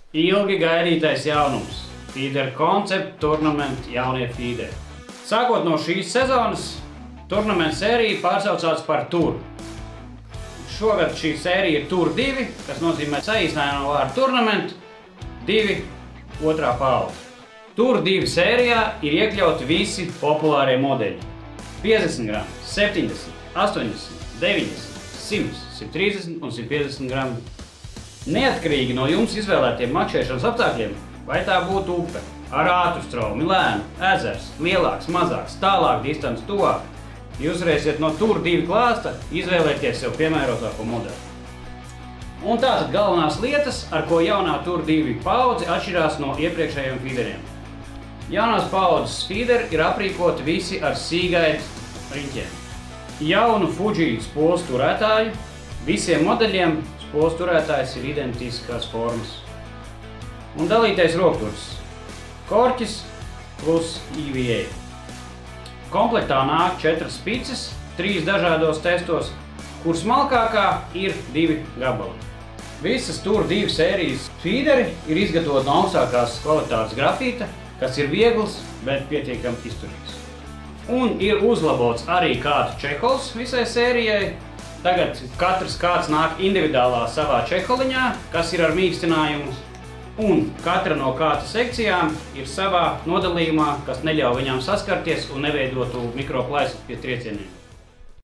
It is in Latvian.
Ilgi gaidītais jaunums – Feeder Concept Tournament jaunie feederi. Sākot no šīs sezonas, turnament sērija pārsaucās par Tour. Šogad šī sērija ir Tour 2, kas nozīmē saīsinājumu no vārda Tournament 2 otrā paudze. Tour 2 sērijā ir iekļauti visi populārie modeļi – 50 gramu, 70, 80, 90, 100, 130 un 150 gramu. Neatkarīgi no jums izvēlētiem makšķēšanas apstākļiem, vai tā būtu upe, ar ātru straumi, lēnu, ezers, lielāks, mazāks, tālāk distance, tuvāk, jūs varēsiet no Tour 2 klāsta izvēlēties sev piemērotāko modeli. Un tātad galvenās lietas, ar ko jaunā Tour 2 paudze atšķirās no iepriekšējiem feederiem. Jaunās paudzes feederi ir aprīkoti visi ar Seaguide riņķiem. Jaunu Fuji spoles turētāju, visiem modeļiem spoles turētājs ir identiskās formas. Un dalītais rokturis – korķis plus EVA. Komplektā nāk 4 spices, 3 dažādos testos, kur smalkākā ir 2 gabali. Visas Tour 2 sērijas feederi ir izgatavoti no augstākās kvalitātes grafīta, kas ir viegls, bet pietiekami izturīgs. Un ir uzlabots arī kātu čehols visai sērijai. Tagad katrs kāds nāk individuālā savā čeholiņā, kas ir ar mīkstinājumu, un katra no kāta sekcijām ir savā nodalījumā, kas neļauj viņām saskarties un neveidotu mikroplaisas pie triecieniem.